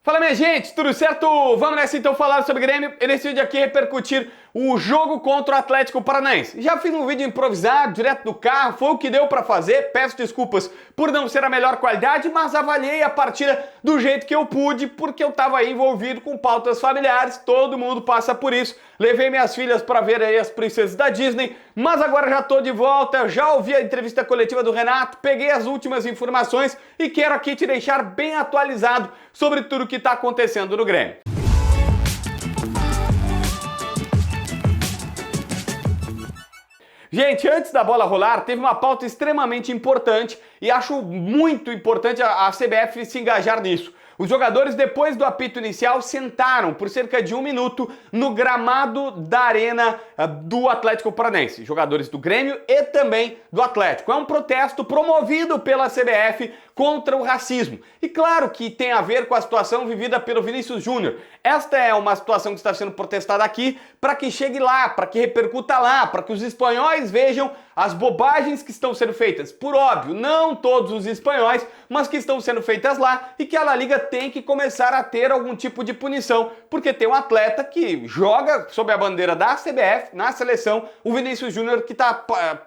Fala, minha gente, tudo certo? Vamos nessa então falar sobre Grêmio e nesse vídeo aqui repercutir o jogo contra o Atlético Paranaense. Já fiz um vídeo improvisado, direto do carro, foi o que deu pra fazer, peço desculpas por não ser a melhor qualidade, mas avaliei a partida do jeito que eu pude, porque eu tava aí envolvido com pautas familiares, todo mundo passa por isso. Levei minhas filhas pra ver aí as princesas da Disney, mas agora já tô de volta, já ouvi a entrevista coletiva do Renato, peguei as últimas informações e quero aqui te deixar bem atualizado sobre tudo que está acontecendo no Grêmio. Gente, antes da bola rolar, teve uma pauta extremamente importante e acho muito importante a CBF se engajar nisso. Os jogadores, depois do apito inicial, sentaram por cerca de 1 minuto no gramado da arena do Atlético Paranaense. Jogadores do Grêmio e também do Atlético. É um protesto promovido pela CBF contra o racismo. E claro que tem a ver com a situação vivida pelo Vinícius Júnior. Esta é uma situação que está sendo protestada aqui para que chegue lá, para que repercuta lá, para que os espanhóis vejam as bobagens que estão sendo feitas. Por óbvio, não todos os espanhóis, mas que estão sendo feitas lá e que a La Liga tem que começar a ter algum tipo de punição, porque tem um atleta que joga sob a bandeira da CBF na seleção, o Vinícius Júnior, que está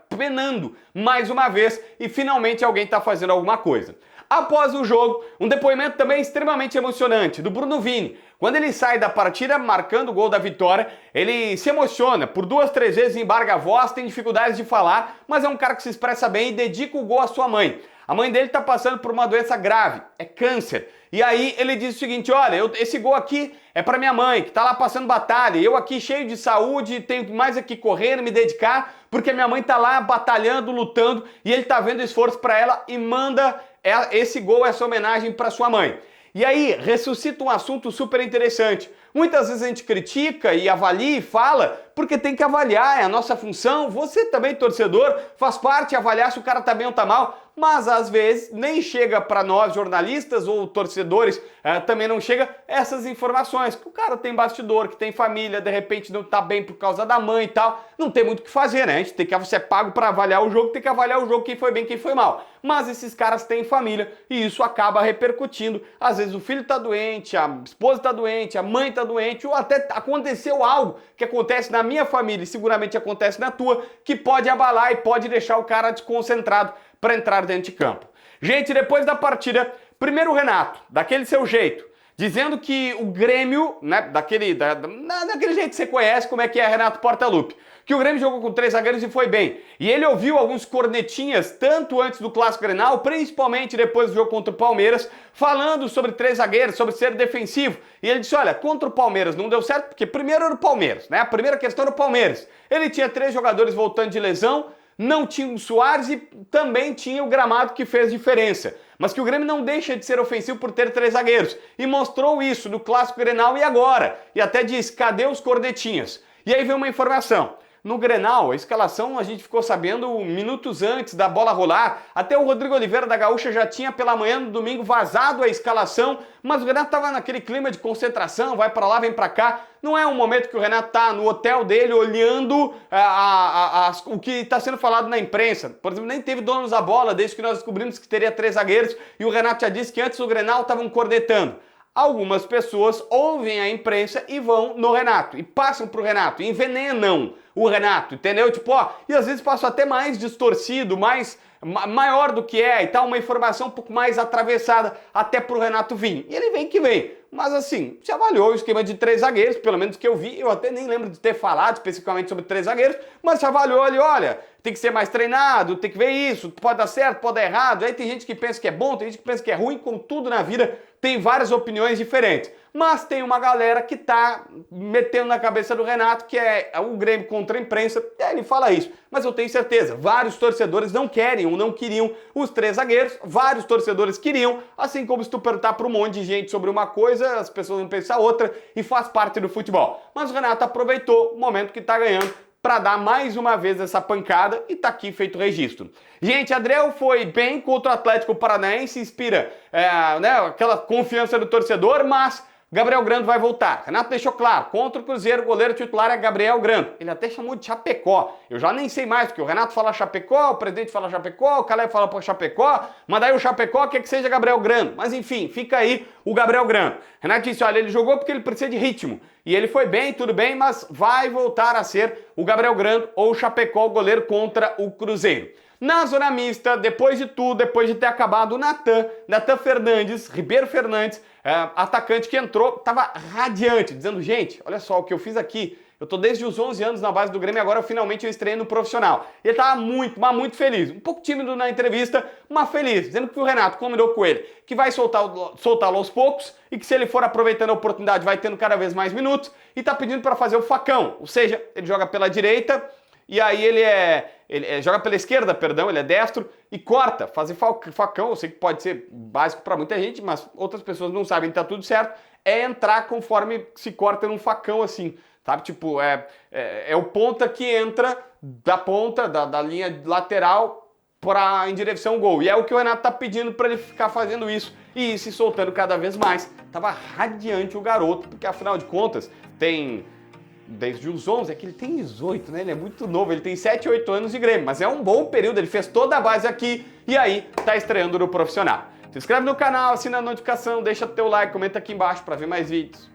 penando mais uma vez e finalmente alguém está fazendo alguma coisa. Após o jogo, um depoimento também extremamente emocionante do Bruno Vini. Quando ele sai da partida marcando o gol da vitória, ele se emociona, por 2, 3 vezes embarga a voz, tem dificuldades de falar, mas é um cara que se expressa bem e dedica o gol à sua mãe. A mãe dele está passando por uma doença grave, é câncer. E aí ele diz o seguinte, olha, esse gol aqui é para minha mãe, que está lá passando batalha. Eu aqui cheio de saúde, tenho mais aqui correndo, me dedicar, porque minha mãe está lá batalhando, lutando, e ele está vendo esforço para ela e manda esse gol, essa homenagem para sua mãe. E aí ressuscita um assunto super interessante. Muitas vezes a gente critica e avalia e fala, porque tem que avaliar, é a nossa função. Você também, torcedor, faz parte avaliar se o cara tá bem ou tá mal, mas às vezes nem chega para nós, jornalistas ou torcedores, também não chega essas informações, que o cara tem bastidor, que tem família, de repente não tá bem por causa da mãe e tal, não tem muito o que fazer, né? A gente tem que ser pago para avaliar o jogo, tem que avaliar o jogo, quem foi bem, quem foi mal. Mas esses caras têm família e isso acaba repercutindo. Às vezes o filho tá doente, a esposa tá doente, a mãe tá doente, ou até aconteceu algo que acontece na minha família e seguramente acontece na tua, que pode abalar e pode deixar o cara desconcentrado para entrar dentro de campo. Gente, depois da partida, primeiro o Renato, daquele seu jeito, dizendo que o Grêmio, né, daquele jeito que você conhece, como é que é Renato Portaluppi, que o Grêmio jogou com 3 zagueiros e foi bem. E ele ouviu alguns cornetinhas, tanto antes do Clássico Grenal, principalmente depois do jogo contra o Palmeiras, falando sobre 3 zagueiros, sobre ser defensivo. E ele disse, olha, contra o Palmeiras não deu certo, porque primeiro era o Palmeiras, né? A primeira questão era o Palmeiras. Ele tinha 3 jogadores voltando de lesão, não tinha o Soares e também tinha o gramado que fez diferença. Mas que o Grêmio não deixa de ser ofensivo por ter 3 zagueiros. E mostrou isso no Clássico Grenal e agora. E até diz, cadê os cornetinhas? E aí vem uma informação. No Grenal, a escalação a gente ficou sabendo minutos antes da bola rolar. Até o Rodrigo Oliveira da Gaúcha já tinha pela manhã no domingo vazado a escalação, mas o Renato estava naquele clima de concentração, vai para lá, vem para cá. Não é um momento que o Renato está no hotel dele olhando o que está sendo falado na imprensa. Por exemplo, nem teve donos da bola desde que nós descobrimos que teria 3 zagueiros e o Renato já disse que antes do Grenal estavam cornetando. Algumas pessoas ouvem a imprensa e vão no Renato, e passam pro Renato, e envenenam o Renato, entendeu? Tipo, ó, e às vezes passam até mais distorcido, maior do que é e tal, uma informação um pouco mais atravessada até pro Renato vir. E ele vem que vem. Mas assim, se avaliou o esquema de 3 zagueiros, pelo menos que eu vi, eu até nem lembro de ter falado especificamente sobre 3 zagueiros, mas se avaliou ali, olha, tem que ser mais treinado, tem que ver isso, pode dar certo, pode dar errado. Aí tem gente que pensa que é bom, tem gente que pensa que é ruim, como tudo na vida, tem várias opiniões diferentes. Mas tem uma galera que tá metendo na cabeça do Renato que é o Grêmio contra a imprensa, e aí ele fala isso. Mas eu tenho certeza, vários torcedores não querem ou não queriam os 3 zagueiros, vários torcedores queriam, assim como se tu perguntar para um monte de gente sobre uma coisa, as pessoas vão pensar outra e faz parte do futebol. Mas o Renato aproveitou o momento que tá ganhando para dar mais uma vez essa pancada e tá aqui feito o registro. Gente, Adriel foi bem contra o Atlético Paranaense, inspira aquela confiança do torcedor, mas Gabriel Grando vai voltar. Renato deixou claro, contra o Cruzeiro, o goleiro titular é Gabriel Grando. Ele até chamou de Chapecó. Eu já nem sei mais, porque o Renato fala Chapecó, o presidente fala Chapecó, o Caleb fala por Chapecó, mas daí o Chapecó quer que seja Gabriel Grando. Mas enfim, fica aí o Gabriel Grando. Renato disse, olha, ele jogou porque ele precisa de ritmo. E ele foi bem, tudo bem, mas vai voltar a ser o Gabriel Grando ou o Chapecó, o goleiro contra o Cruzeiro. Na zona mista, depois de tudo, depois de ter acabado o Natan Fernandes, Ribeiro Fernandes, atacante que entrou, estava radiante, dizendo, gente, olha só o que eu fiz aqui, eu tô desde os 11 anos na base do Grêmio e agora finalmente eu estreiei no profissional. Ele estava muito, mas muito feliz, um pouco tímido na entrevista, mas feliz, dizendo que o Renato combinou com ele, que vai soltá-lo aos poucos e que se ele for aproveitando a oportunidade vai tendo cada vez mais minutos e tá pedindo para fazer o facão, ou seja, ele joga pela direita, e aí ele joga pela esquerda, perdão, ele é destro e corta, fazer facão, eu sei que pode ser básico para muita gente, mas outras pessoas não sabem, tá tudo certo, é entrar conforme se corta num facão assim, sabe? Tipo, é o ponta que entra da ponta, da linha lateral em direção ao gol. E é o que o Renato tá pedindo para ele ficar fazendo isso e ir se soltando cada vez mais. Tava radiante o garoto, porque afinal de contas tem... Desde os 11, é que ele tem 18, né? Ele é muito novo, ele tem 7, 8 anos de Grêmio, mas é um bom período, ele fez toda a base aqui e aí tá estreando no profissional. Se inscreve no canal, assina a notificação, deixa teu like, comenta aqui embaixo para ver mais vídeos.